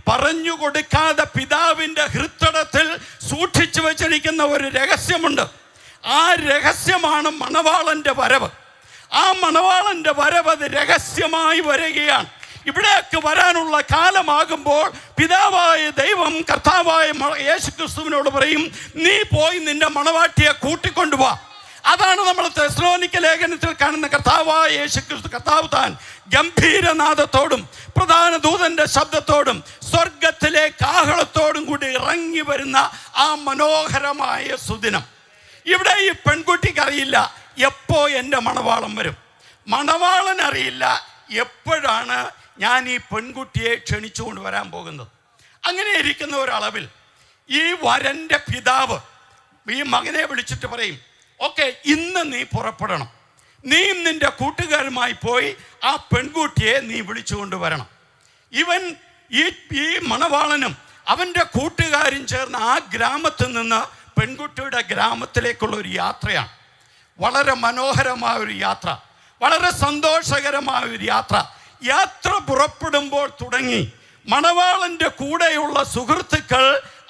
പറഞ്ഞു കൊടുക്കാതെ പിതാവിൻ്റെ ഹൃദയത്തിൽ സൂക്ഷിച്ചു വച്ചിരിക്കുന്ന ഒരു രഹസ്യമുണ്ട്. ആ രഹസ്യമാണ് മണവാളൻ്റെ വരവ്. ആ മണവാളൻ്റെ വരവ് അത് രഹസ്യമായി വരികയാണ്. ഇവിടേക്ക് വരാനുള്ള കാലമാകുമ്പോൾ പിതാവായ ദൈവം കർത്താവായ യേശുക്രിസ്തുവിനോട് പറയും, നീ പോയി നിന്റെ മണവാട്ടിയെ കൂട്ടിക്കൊണ്ടുപോവാ. അതാണ് നമ്മൾ തെസ്സലോനിക്ക ലേഖനത്തിൽ കാണുന്ന കർത്താവായ യേശുക്രിസ്തു, കർത്താവ് താൻ ഗംഭീരനാദത്തോടും പ്രധാന ദൂതന്റെ ശബ്ദത്തോടും സ്വർഗത്തിലെ കാഹളത്തോടും കൂടി ഇറങ്ങി വരുന്ന ആ മനോഹരമായ സുദിനം. ഇവിടെ ഈ പെൺകുട്ടിക്ക് അറിയില്ല എപ്പോ എൻ്റെ മണവാളൻ വരും. മണവാളൻ അറിയില്ല എപ്പോഴാണ് ഞാൻ ഈ പെൺകുട്ടിയെ ക്ഷണിച്ചുകൊണ്ട് വരാൻ പോകുന്നത്. അങ്ങനെ ഇരിക്കുന്ന ഒരളവിൽ ഈ വരൻ്റെ പിതാവ് ഈ മകനെ വിളിച്ചിട്ട് പറയും, ഓക്കെ, ഇന്ന് നീ പുറപ്പെടണം. നീയും നിന്റെ കൂട്ടുകാരുമായി പോയി ആ പെൺകുട്ടിയെ നീ വിളിച്ചുകൊണ്ട് വരണം. ഇവൻ ഈ മണവാളനും അവൻ്റെ കൂട്ടുകാരും ചേർന്ന് ആ ഗ്രാമത്തിൽ നിന്ന് പെൺകുട്ടിയുടെ ഗ്രാമത്തിലേക്കുള്ള ഒരു യാത്രയാണ്. വളരെ മനോഹരമായ ഒരു യാത്ര, വളരെ സന്തോഷകരമായ ഒരു യാത്ര. യാത്ര പുറപ്പെടുമ്പോൾ തുടങ്ങി മണവാളൻ്റെ കൂടെയുള്ള സുഹൃത്തുക്കൾ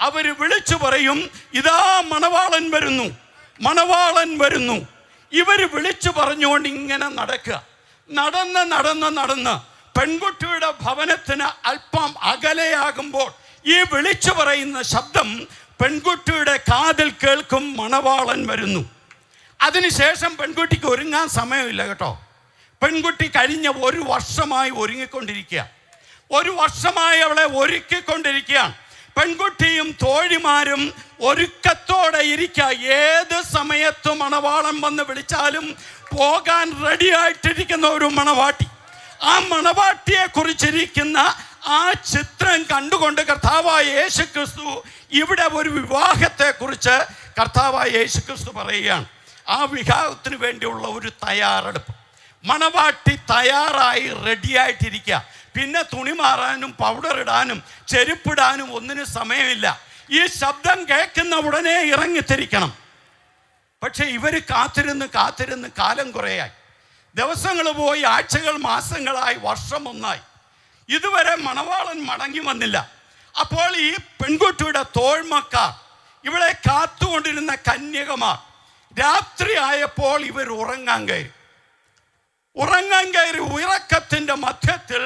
അവർ വിളിച്ചു പറയും, ഇതാ മണവാളൻ വരുന്നു, മണവാളൻ വരുന്നു. ഇവർ വിളിച്ചു പറഞ്ഞുകൊണ്ട് ഇങ്ങനെ നടക്കുക. നടന്ന് പെൺകുട്ടിയുടെ ഭവനത്തിന് അല്പം അകലെയാകുമ്പോൾ ഈ വിളിച്ചു പറയുന്ന ശബ്ദം പെൺകുട്ടിയുടെ കാതിൽ കേൾക്കും, മണവാളൻ വരുന്നു. അതിനുശേഷം പെൺകുട്ടിക്ക് ഒരുങ്ങാൻ സമയമില്ല കേട്ടോ. പെൺകുട്ടി കഴിഞ്ഞ 1 വർഷമായി ഒരുങ്ങിക്കൊണ്ടിരിക്കുക. 1 വർഷമായി അവളെ ഒരുക്കിക്കൊണ്ടിരിക്കുകയാണ്. പെൺകുട്ടിയും തോഴിമാരും ഒരുക്കത്തോടെ ഇരിക്കുക. ഏത് സമയത്തും മണവാളൻ വന്ന് വിളിച്ചാലും പോകാൻ റെഡിയായിട്ടിരിക്കുന്ന ഒരു മണവാട്ടി. ആ മണവാട്ടിയെ കുറിച്ചിരിക്കുന്ന ആ ചിത്രം കണ്ടുകൊണ്ട് കർത്താവായ യേശുക്രിസ്തു ഇവിടെ ഒരു വിവാഹത്തെക്കുറിച്ച് കർത്താവായ യേശുക്രിസ്തു പറയുകയാണ്. ആ വിവാഹത്തിന് വേണ്ടിയുള്ള ഒരു തയ്യാറെടുപ്പ്. മണവാട്ടി തയ്യാറായി റെഡിയായിട്ടിരിക്കുക. പിന്നെ തുണി മാറാനും പൗഡർ ഇടാനും ചെരുപ്പിടാനും ഒന്നിനും സമയമില്ല. ഈ ശബ്ദം കേൾക്കുന്ന ഉടനെ ഇറങ്ങിത്തിരിക്കണം. പക്ഷെ ഇവർ കാത്തിരുന്ന് കാലം കുറയായി. ദിവസങ്ങൾ പോയി, ആഴ്ചകൾ മാസങ്ങളായി, വർഷം ഒന്നായി. ഇതുവരെ മണവാളൻ മടങ്ങി വന്നില്ല. അപ്പോൾ ഈ പെൺകുട്ടിയുടെ തോഴ്മക്കാർ, ഇവളെ കാത്തുകൊണ്ടിരുന്ന കന്യകമാർ, രാത്രി ആയപ്പോൾ ഇവർ ഉറങ്ങാൻ കയറി. ഉറക്കത്തിൻ്റെ മധ്യത്തിൽ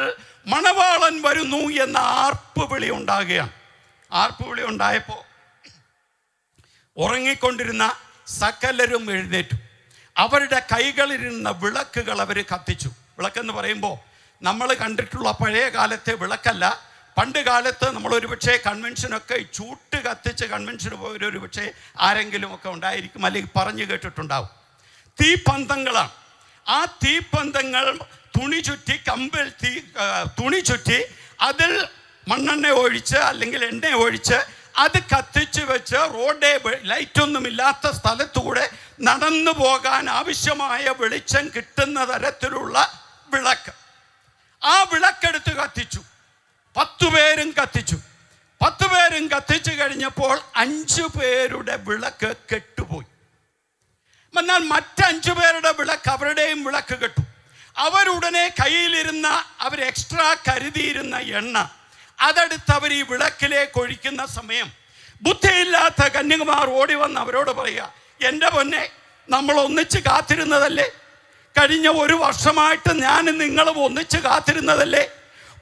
മണവാളൻ വരുന്നു എന്ന ആർപ്പുവിളി ഉണ്ടാകുകയാണ്. ആർപ്പുവിളി ഉണ്ടായപ്പോൾ ഉറങ്ങിക്കൊണ്ടിരുന്ന സകലരും എഴുന്നേറ്റു. അവരുടെ കൈകളിലിരുന്ന വിളക്കുകൾ അവർ കത്തിച്ചു. വിളക്കെന്ന് പറയുമ്പോൾ നമ്മൾ കണ്ടിട്ടുള്ള പഴയ കാലത്തെ വിളക്കല്ല. പണ്ട് കാലത്ത് നമ്മൾ ഒരുപക്ഷെ കൺവെൻഷനൊക്കെ ചൂട്ട് കത്തിച്ച് കൺവെൻഷന് പോയൊരു പക്ഷേ ആരെങ്കിലുമൊക്കെ ഉണ്ടായിരിക്കും, അല്ലെങ്കിൽ പറഞ്ഞു കേട്ടിട്ടുണ്ടാവും. തീപ്പന്തങ്ങളാണ്. ആ തീപ്പന്തങ്ങൾ തുണി ചുറ്റി അതിൽ മണ്ണെണ്ണ ഒഴിച്ച് അല്ലെങ്കിൽ എണ്ണ ഒഴിച്ച് അത് കത്തിച്ച് വെച്ച് റോഡേ ലൈറ്റൊന്നുമില്ലാത്ത സ്ഥലത്തൂടെ നടന്നു പോകാൻ ആവശ്യമായ വെളിച്ചം കിട്ടുന്ന തരത്തിലുള്ള വിളക്ക്. ആ വിളക്കെടുത്ത് കത്തിച്ചു. 10 പേരും കത്തിച്ചു. 10 പേരും കത്തിച്ചു കഴിഞ്ഞപ്പോൾ 5 പേരുടെ വിളക്ക് കെട്ടുപോയി. എന്നാൽ മറ്റ് 5 പേരുടെ വിളക്ക്, അവരുടെയും വിളക്ക് കെട്ടു. അവരുടനെ കയ്യിലിരുന്ന, അവർ എക്സ്ട്രാ കരുതിയിരുന്ന എണ്ണ അതെടുത്ത് അവർ ഈ വിളക്കിലേക്ക് ഒഴിക്കുന്ന സമയം ബുദ്ധിയില്ലാത്ത കന്യകമാർ ഓടി വന്ന് അവരോട് പറയുക, എൻ്റെ പൊന്നെ, നമ്മൾ ഒന്നിച്ച് കാത്തിരുന്നതല്ലേ? കഴിഞ്ഞ 1 വർഷമായിട്ട് ഞാനും നിങ്ങളും ഒന്നിച്ച് കാത്തിരുന്നതല്ലേ?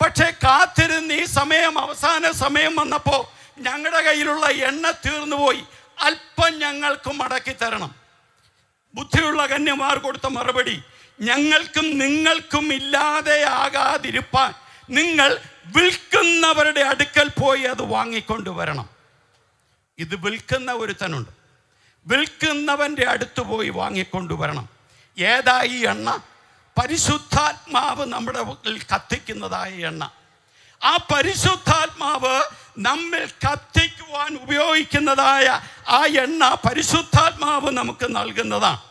പക്ഷേ കാത്തിരുന്ന് ഈ സമയം, അവസാന സമയം വന്നപ്പോൾ ഞങ്ങളുടെ കയ്യിലുള്ള എണ്ണ തീർന്നു പോയി. അല്പം ഞങ്ങൾക്ക് മടക്കി തരണം. ബുദ്ധിയുള്ള കന്യമാർ കൊടുത്ത മറുപടി, ഞങ്ങൾക്കും നിങ്ങൾക്കും ഇല്ലാതെയാകാതിരിപ്പാൻ നിങ്ങൾ വിൽക്കുന്നവരുടെ അടുക്കൽ പോയി അത് വാങ്ങിക്കൊണ്ടുവരണം. ഇത് വിൽക്കുന്ന ഒരുത്തനുണ്ട്. വിൽക്കുന്നവൻ്റെ അടുത്ത് പോയി വാങ്ങിക്കൊണ്ടുവരണം. ഏതാ ഈ എണ്ണ? പരിശുദ്ധാത്മാവ് നമ്മുടെ കത്തിക്കുന്നതായ എണ്ണ. ആ പരിശുദ്ധാത്മാവ് നമ്മിൽ കത്തിക്കുവാൻ ഉപയോഗിക്കുന്നതായ ആ എണ്ണ പരിശുദ്ധാത്മാവ് നമുക്ക് നൽകുന്നതാണ്.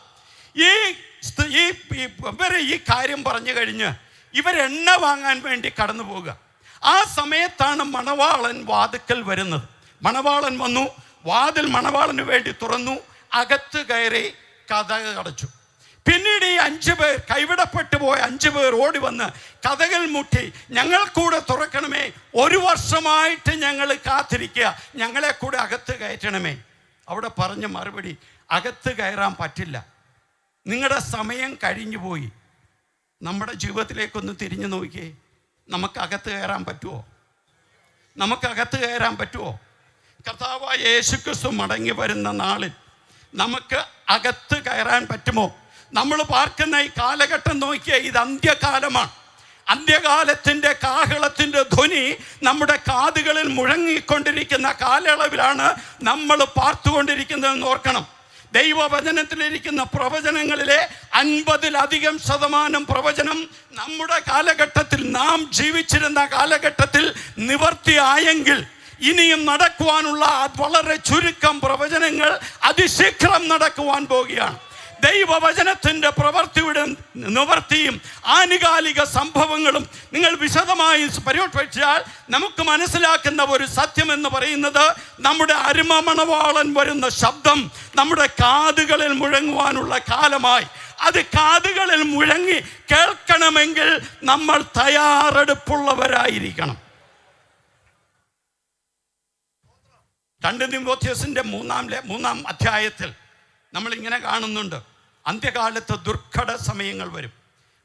ഇവരെ ഈ കാര്യം പറഞ്ഞു കഴിഞ്ഞ് ഇവരെണ്ണ വാങ്ങാൻ വേണ്ടി കടന്നു പോവുക. ആ സമയത്താണ് മണവാളൻ വാതിക്കൽ വരുന്നത്. മണവാളൻ വന്നു, വാതിൽ മണവാളന് വേണ്ടി തുറന്നു, അകത്ത് കയറി കതക് അടച്ചു. പിന്നീട് ഈ 5 പേർ, കൈവിടപ്പെട്ടു പോയ 5 പേർ ഓടി വന്ന് കതകൾ മുട്ടി, ഞങ്ങൾ കൂടെ തുറക്കണമേ, 1 വർഷമായിട്ട് ഞങ്ങൾ കാത്തിരിക്കുക, ഞങ്ങളെ കൂടെ അകത്ത് കയറ്റണമേ. അവിടെ പറഞ്ഞ മറുപടി, അകത്ത് കയറാൻ പറ്റില്ല, നിങ്ങളുടെ സമയം കഴിഞ്ഞു പോയി. നമ്മുടെ ജീവിതത്തിലേക്കൊന്ന് തിരിഞ്ഞു നോക്കിയേ. നമുക്കകത്ത് കയറാൻ പറ്റുമോ? നമുക്കകത്ത് കയറാൻ പറ്റുമോ? കർത്താവായ യേശുക്രിസ്തു മടങ്ങി വരുന്ന നാളിൽ നമുക്ക് അകത്ത് കയറാൻ പറ്റുമോ? നമ്മൾ പാർക്കുന്ന ഈ കാലഘട്ടം നോക്കിയാൽ ഇത് അന്ത്യകാലമാണ്. അന്ത്യകാലത്തിൻ്റെ കാഹളത്തിൻ്റെ ധ്വനി നമ്മുടെ കാതുകളിൽ മുഴങ്ങിക്കൊണ്ടിരിക്കുന്ന കാലയളവിലാണ് നമ്മൾ പാർത്തുകൊണ്ടിരിക്കുന്നതെന്ന് ഓർക്കണം. ദൈവവചനത്തിലിരിക്കുന്ന പ്രവചനങ്ങളിലെ 50% പ്രവചനം നമ്മുടെ കാലഘട്ടത്തിൽ, നാം ജീവിച്ചിരുന്ന കാലഘട്ടത്തിൽ നിവർത്തിയായെങ്കിൽ ഇനിയും നടക്കുവാനുള്ള വളരെ ചുരുക്കം പ്രവചനങ്ങൾ അതിശീഘ്രം നടക്കുവാൻ പോവുകയാണ്. ദൈവവചനത്തിൻ്റെ പ്രവൃത്തിയുടെ നിവർത്തിയും ആനുകാലിക സംഭവങ്ങളും നിങ്ങൾ വിശദമായി പരിശോധിച്ചാൽ നമുക്ക് മനസ്സിലാക്കുന്ന ഒരു സത്യം എന്ന് പറയുന്നത്, നമ്മുടെ അരുമമണവാളൻ വരുന്ന ശബ്ദം നമ്മുടെ കാതുകളിൽ മുഴങ്ങുവാനുള്ള കാലമായി. അത് കാതുകളിൽ മുഴങ്ങി കേൾക്കണമെങ്കിൽ നമ്മൾ തയ്യാറെടുപ്പുള്ളവരായിരിക്കണം. 2 തിമോഥെയോസിൻ്റെ 3-ാം അധ്യായത്തിൽ നമ്മളിങ്ങനെ കാണുന്നുണ്ട്, അന്ത്യകാലത്ത് ദുർഘട സമയങ്ങൾ വരും.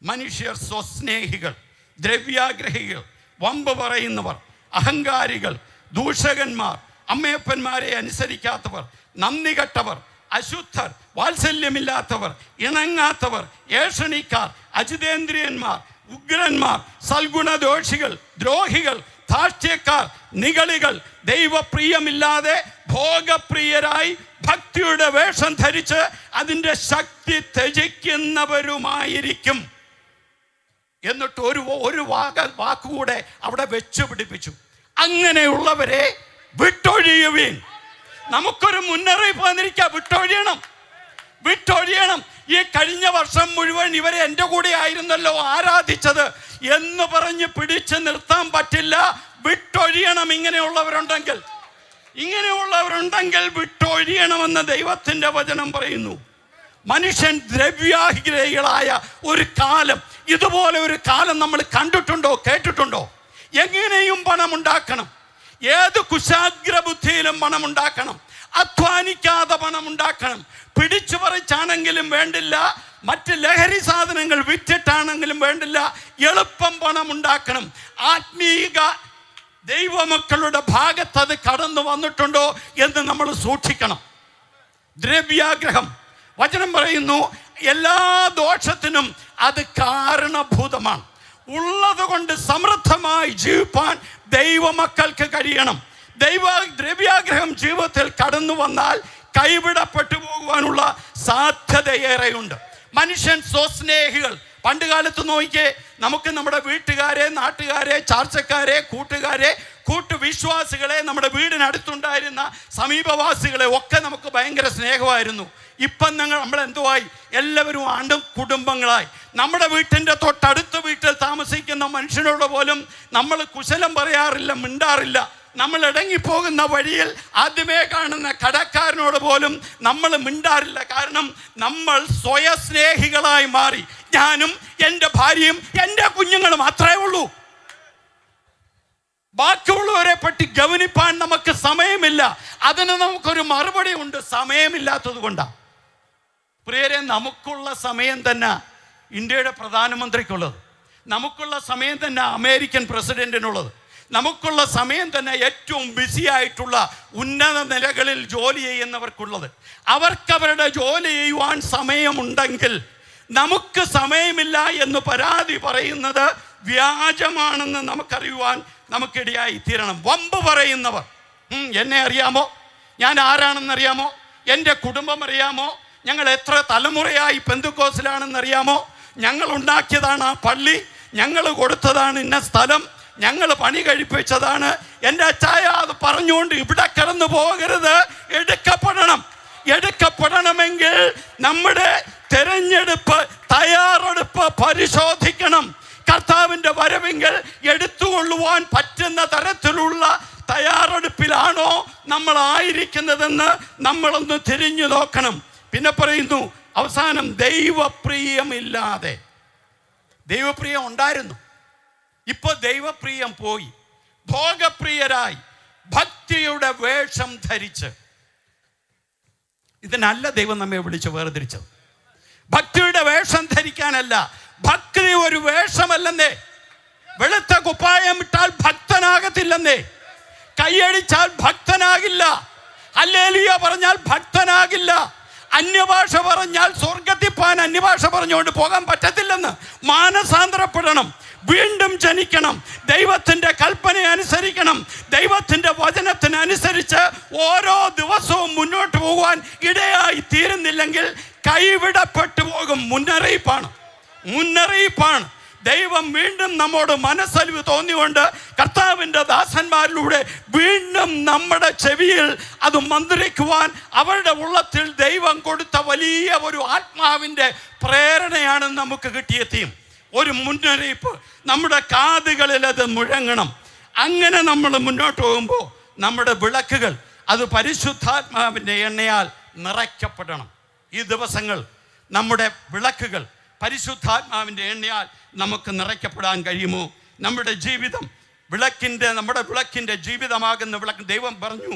മനുഷ്യർ സ്വസ്നേഹികൾ, ദ്രവ്യാഗ്രഹികൾ, വമ്പ് പറയുന്നവർ, അഹങ്കാരികൾ, ദൂഷകന്മാർ, അമ്മയപ്പന്മാരെ അനുസരിക്കാത്തവർ, നന്ദി കെട്ടവർ, അശുദ്ധർ, വാത്സല്യമില്ലാത്തവർ, ഇണങ്ങാത്തവർ, ഏഷണിക്കാർ, അജിതേന്ദ്രിയന്മാർ, ഉഗ്രന്മാർ, സൽഗുണദോഷികൾ, ദ്രോഹികൾ, ധാർഷ്ട്യക്കാർ, നിഗളികൾ, ദൈവപ്രിയമില്ലാതെ ഭോഗപ്രിയരായി ഭക്തിയുടെ വേഷം ധരിച്ച് അതിൻ്റെ ശക്തി ത്യജിക്കുന്നവരുമായിരിക്കും. എന്നിട്ട് ഒരു വാക്കുകൂടെ അവിടെ വെച്ചു പിടിപ്പിച്ചു, അങ്ങനെയുള്ളവരെ വിട്ടൊഴിയുവീൻ. നമുക്കൊരു മുന്നറിയിപ്പ് വന്നിരിക്കുക, വിട്ടൊഴിയണം. ഈ കഴിഞ്ഞ വർഷം മുഴുവൻ ഇവരെ എൻ്റെ കൂടെ ആയിരുന്നല്ലോ ആരാധിച്ചത് എന്ന് പറഞ്ഞ് പിടിച്ചു നിർത്താൻ പറ്റില്ല. വിട്ടൊഴിയണം. ഇങ്ങനെയുള്ളവരുണ്ടെങ്കിൽ വിട്ടൊഴിയണമെന്ന് ദൈവത്തിൻ്റെ വചനം പറയുന്നു. മനുഷ്യൻ ദ്രവ്യാഗ്രഹികളായ ഒരു കാലം, ഇതുപോലെ ഒരു കാലം നമ്മൾ കണ്ടിട്ടുണ്ടോ, കേട്ടിട്ടുണ്ടോ? എങ്ങനെയും പണമുണ്ടാക്കണം, ഏത് കുശാഗ്രബുദ്ധിയിലും പണമുണ്ടാക്കണം, അധ്വാനിക്കാതെ പണമുണ്ടാക്കണം, പിടിച്ചു പറിച്ചാണെങ്കിലും വേണ്ടില്ല, മറ്റ് ലഹരി സാധനങ്ങൾ വിറ്റിട്ടാണെങ്കിലും വേണ്ടില്ല, എളുപ്പം പണമുണ്ടാക്കണം. ആത്മീക ദൈവമക്കളുടെ ഭാഗത്ത് അത് കടന്നു വന്നിട്ടുണ്ടോ എന്ന് നമ്മൾ സൂക്ഷിക്കണം. ദ്രവ്യാഗ്രഹം, വചനം പറയുന്നു, എല്ലാ ദോഷത്തിനും അത് കാരണഭൂതമാണ്. ഉള്ളത് കൊണ്ട് സമൃദ്ധമായി ജീവിപ്പാൻ ദൈവമക്കൾക്ക് കഴിയണം. ദ്രവ്യാഗ്രഹം ജീവിതത്തിൽ കടന്നു വന്നാൽ കൈവിടപ്പെട്ടു പോകുവാനുള്ള സാധ്യതയേറെയുണ്ട്. മനുഷ്യൻ സ്വസ്നേഹികൾ. പണ്ട് കാലത്ത് നോക്കിയേ, നമുക്ക് നമ്മുടെ വീട്ടുകാരെ, നാട്ടുകാരെ, ചാർച്ചക്കാരെ, കൂട്ടുകാരെ, കൂട്ടുവിശ്വാസികളെ, നമ്മുടെ വീടിനടുത്തുണ്ടായിരുന്ന സമീപവാസികളെ ഒക്കെ നമുക്ക് ഭയങ്കര സ്നേഹമായിരുന്നു. ഇപ്പം നമ്മൾ എന്തുവായി? എല്ലാവരും കുടുംബങ്ങളായി. നമ്മുടെ വീട്ടിൻ്റെ തൊട്ടടുത്ത വീട്ടിൽ താമസിക്കുന്ന മനുഷ്യനോട് പോലും നമ്മൾ കുശലം പറയാറില്ല, മിണ്ടാറില്ല. നമ്മൾ ഇടങ്ങിപ്പോകുന്ന വഴിയിൽ ആദ്യമേ കാണുന്ന കടക്കാരനോട് പോലും നമ്മൾ മിണ്ടാറില്ല. കാരണം നമ്മൾ സ്വയസ്നേഹികളായി മാറി. ഞാനും എൻ്റെ ഭാര്യയും എൻ്റെ കുഞ്ഞുങ്ങളും മാത്രമേ ഉള്ളൂ. ബാക്കിയുള്ളവരെ പറ്റി ഗവനിപ്പാൻ നമുക്ക് സമയമില്ല. അതിന് നമുക്കൊരു മറുപടി ഉണ്ട്, സമയമില്ലാത്തത് കൊണ്ടാണ്. പ്രിയരെ, നമുക്കുള്ള സമയം തന്നെ ഇന്ത്യയുടെ പ്രധാനമന്ത്രിക്കുള്ളത്, നമുക്കുള്ള സമയം തന്നെ അമേരിക്കൻ പ്രസിഡന്റിനുള്ളത്, നമുക്കുള്ള സമയം തന്നെ ഏറ്റവും ബിസി ആയിട്ടുള്ള ഉന്നത നിലകളിൽ ജോലി ചെയ്യുന്നവർക്കുള്ളത്. അവർക്കവരുടെ ജോലി ചെയ്യുവാൻ സമയമുണ്ടെങ്കിൽ നമുക്ക് സമയമില്ല എന്ന് പരാതി പറയുന്നത് വ്യാജമാണെന്ന് നമുക്കറിയുവാൻ നമുക്കിടയായി തീരണം. വമ്പ് പറയുന്നവർ, എന്നെ അറിയാമോ, ഞാൻ ആരാണെന്നറിയാമോ, എൻ്റെ കുടുംബം അറിയാമോ, ഞങ്ങൾ എത്ര തലമുറയായി പെന്തക്കോസിലാണെന്നറിയാമോ, ഞങ്ങൾ ഉണ്ടാക്കിയതാണ് ആ പള്ളി, ഞങ്ങൾ കൊടുത്തതാണ് ഇന്ന സ്ഥലം, ഞങ്ങൾ പണി കഴിപ്പിച്ചതാണ്, എൻ്റെ അച്ചായ അത് പറഞ്ഞുകൊണ്ട് ഇവിടെ കടന്നു പോകരുത്. എടുക്കപ്പെടണമെങ്കിൽ നമ്മുടെ തെരഞ്ഞെടുപ്പ്, തയ്യാറെടുപ്പ് പരിശോധിക്കണം. കർത്താവിൻ്റെ വരവെങ്കിൽ എടുത്തുകൊള്ളുവാൻ പറ്റുന്ന തരത്തിലുള്ള തയ്യാറെടുപ്പിലാണോ നമ്മളായിരിക്കുന്നതെന്ന് നമ്മളൊന്ന് തിരിഞ്ഞു നോക്കണം. പിന്നെ പറയുന്നു അവസാനം, ദൈവപ്രിയമില്ലാതെ. ദൈവപ്രിയം ഉണ്ടായിരുന്നു, ഇപ്പോൾ ദൈവപ്രിയം പോയി. ഭോഗപ്രിയരായി ഭക്തിയുടെ വേഷം ധരിച്ച്. ഇതിനല്ല ദൈവം നമ്മെ വിളിച്ച് വേർതിരിച്ചത്. ഭക്തിയുടെ വേഷം ധരിക്കാനല്ല. ഭക്തി ഒരു വേഷമല്ലെന്നേ. വെളുത്ത കുപ്പായം ഇട്ടാൽ ഭക്തനാകത്തില്ലെന്നേ. കൈയടിച്ചാൽ ഭക്തനാകില്ല. ഹല്ലേലൂയ പറഞ്ഞാൽ ഭക്തനാകില്ല. അന്യഭാഷ പറഞ്ഞാൽ സ്വർഗത്തിൽ പോകാൻ അന്യഭാഷ പറഞ്ഞുകൊണ്ട് പോകാൻ പറ്റത്തില്ലെന്ന്. മാനസാന്തരപ്പെടണം. വീണ്ടും ജനിക്കണം, ദൈവത്തിൻ്റെ കൽപ്പന അനുസരിക്കണം, ദൈവത്തിൻ്റെ വചനത്തിനനുസരിച്ച് ഓരോ ദിവസവും മുന്നോട്ട് പോകുവാൻ ഇടയായി തീരുന്നില്ലെങ്കിൽ കൈവിടപ്പെട്ടു പോകും. മുന്നറിയിപ്പാണ്. ദൈവം വീണ്ടും നമ്മോട് മനസ്സലിവ് തോന്നിക്കൊണ്ട് കർത്താവിൻ്റെ ദാസന്മാരിലൂടെ വീണ്ടും നമ്മുടെ ചെവിയിൽ അത് മന്ത്രിക്കുവാൻ അവരുടെ ഉള്ളത്തിൽ ദൈവം കൊടുത്ത വലിയ ഒരു ആത്മാവിൻ്റെ പ്രേരണയാണ് നമുക്ക് കിട്ടിയ തീം. ഒരു മുന്നറിയിപ്പ്, നമ്മുടെ കാതുകളിൽ അത് മുഴങ്ങണം. അങ്ങനെ നമ്മൾ മുന്നോട്ട് പോകുമ്പോൾ നമ്മുടെ വിളക്കുകൾ അത് പരിശുദ്ധാത്മാവിൻ്റെ എണ്ണയാൽ നിറയ്ക്കപ്പെടണം. ഈ ദിവസങ്ങൾ നമ്മുടെ വിളക്കുകൾ പരിശുദ്ധാത്മാവിൻ്റെ എണ്ണയാൽ നമുക്ക് നിറയ്ക്കപ്പെടാൻ കഴിയുമോ? നമ്മുടെ ജീവിതം നമ്മുടെ വിളക്കിൻ്റെ ജീവിതമാകുന്ന വിളക്ക്. ദൈവം പറഞ്ഞു,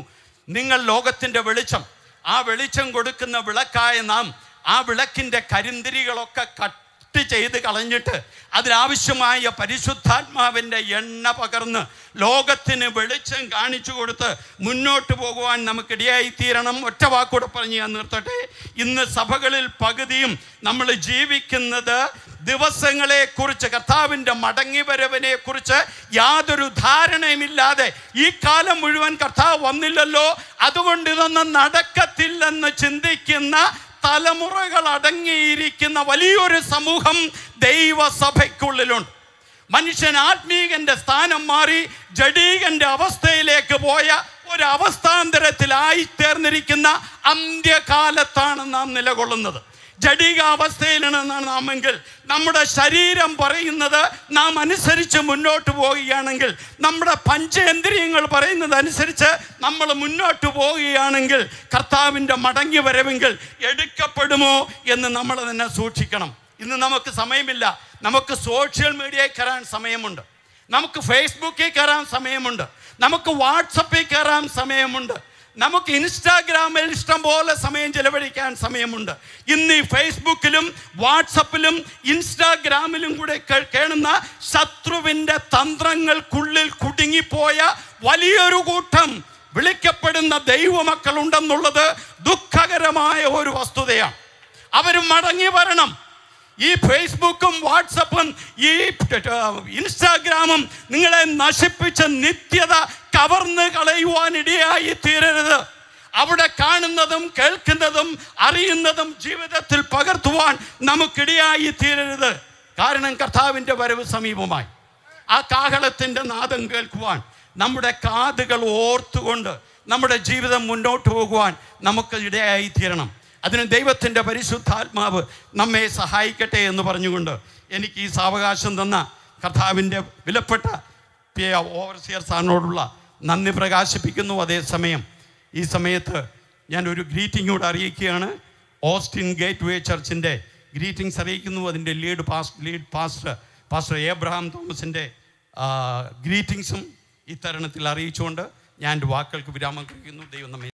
നിങ്ങൾ ലോകത്തിൻ്റെ വെളിച്ചം. ആ വെളിച്ചം കൊടുക്കുന്ന വിളക്കായ നാം ആ വിളക്കിൻ്റെ കരിന്തിരികളൊക്കെ കട്ട് ചെയ്ത് കളഞ്ഞിട്ട് അതിനാവശ്യമായ പരിശുദ്ധാത്മാവിൻ്റെ എണ്ണ പകർന്ന് ലോകത്തിന് വെളിച്ചം കാണിച്ചു കൊടുത്ത് മുന്നോട്ട് പോകുവാൻ നമുക്കിടയായി തീരണം. ഒറ്റ വാക്കൂടെ പറഞ്ഞ് ഞാൻ നിർത്തട്ടെ. ഇന്ന് സഭകളിൽ പകുതിയും നമ്മൾ ജീവിക്കുന്നത് ദിവസങ്ങളെക്കുറിച്ച്, കർത്താവിൻ്റെ മടങ്ങിവരവിനെ കുറിച്ച് യാതൊരു ധാരണയുമില്ലാതെ, ഈ കാലം മുഴുവൻ കർത്താവ് വന്നില്ലല്ലോ, അതുകൊണ്ട് ഇതൊന്നും നടക്കത്തില്ലെന്ന് ചിന്തിക്കുന്ന തലമുറകൾ അടങ്ങിയിരിക്കുന്ന വലിയൊരു സമൂഹം ദൈവസഭയ്ക്കുള്ളിലുണ്ട്. മനുഷ്യൻ ആത്മീകന്റെ സ്ഥാനം മാറി ജഡീകന്റെ അവസ്ഥയിലേക്ക് പോയ ഒരു അവസ്ഥാന്തരത്തിലായി തീർന്നിരിക്കുന്ന അന്ത്യകാലത്താണ് നാം നിലകൊള്ളുന്നത്. ജഡിക അവസ്ഥയിലാണ് നാമെങ്കിൽ, നമ്മുടെ ശരീരം പറയുന്നത് നാം അനുസരിച്ച് മുന്നോട്ട് പോവുകയാണെങ്കിൽ, നമ്മുടെ പഞ്ചേന്ദ്രിയങ്ങൾ പറയുന്നത് അനുസരിച്ച് നമ്മൾ മുന്നോട്ട് പോവുകയാണെങ്കിൽ കർത്താവിൻ്റെ മടങ്ങി വരവെങ്കിൽ എടുക്കപ്പെടുമോ എന്ന് നമ്മൾ തന്നെ സൂക്ഷിക്കണം. ഇന്ന് നമുക്ക് സമയമില്ല. നമുക്ക് സോഷ്യൽ മീഡിയയിൽ കയറാൻ സമയമുണ്ട്, നമുക്ക് ഫേസ്ബുക്കിൽ കയറാൻ സമയമുണ്ട്, നമുക്ക് വാട്സപ്പിൽ കയറാൻ സമയമുണ്ട്, നമുക്ക് ഇൻസ്റ്റാഗ്രാമിൽ ഇഷ്ടം പോലെ സമയം ചെലവഴിക്കാൻ സമയമുണ്ട്. ഇന്ന് ഈ ഫേസ്ബുക്കിലും വാട്സപ്പിലും ഇൻസ്റ്റാഗ്രാമിലും കൂടെ കേളുന്ന ശത്രുവിൻ്റെ തന്ത്രങ്ങൾക്കുള്ളിൽ കുടുങ്ങിപ്പോയ വലിയൊരു കൂട്ടം വിളിക്കപ്പെടുന്ന ദൈവമക്കളുണ്ടെന്നുള്ളത് ദുഃഖകരമായ ഒരു വസ്തുതയാണ്. അവർ മടങ്ങി വരണം. ഈ ഫേസ്ബുക്കും വാട്സപ്പും ഈ ഇൻസ്റ്റാഗ്രാമും നിങ്ങളെ നശിപ്പിച്ച നിത്യത കവർന്ന് കളയുവാനിടയായി തീരരുത്. അവിടെ കാണുന്നതും കേൾക്കുന്നതും അറിയുന്നതും ജീവിതത്തിൽ പകർത്തുവാൻ നമുക്കിടയായി തീരരുത്. കാരണം കർത്താവിൻ്റെ വരവ് സമീപമായി. ആ കാഹളത്തിൻ്റെ നാദം കേൾക്കുവാൻ നമ്മുടെ കാതുകൾ ഓർത്തുകൊണ്ട് നമ്മുടെ ജീവിതം മുന്നോട്ട് പോകുവാൻ നമുക്ക് ഇടയായി തീരണം. അതിന് ദൈവത്തിൻ്റെ പരിശുദ്ധാത്മാവ് നമ്മെ സഹായിക്കട്ടെ എന്ന് പറഞ്ഞുകൊണ്ട് എനിക്ക് ഈ സാവകാശം തന്ന കർത്താവിൻ്റെ വിലപ്പെട്ട ഓവർസിയർ സാറിനോടുള്ള നന്ദി പ്രകാശിപ്പിക്കുന്നു. അതേസമയം ഈ സമയത്ത് ഞാനൊരു ഗ്രീറ്റിംഗ് കൂടെ അറിയിക്കുകയാണ്. ഓസ്റ്റിൻ ഗേറ്റ് വേ ചർച്ചിൻ്റെ ഗ്രീറ്റിംഗ്സ് അറിയിക്കുന്നു. അതിൻ്റെ ലീഡ് പാസ്റ്റർ എബ്രഹാം തോമസിൻ്റെ ഗ്രീറ്റിംഗ്സും ഈ തരുണത്തിൽ അറിയിച്ചുകൊണ്ട് ഞാൻ എൻ്റെ വാക്കുകൾക്ക് വിരാമം കഴിക്കുന്നു. ദൈവം നമ്മെ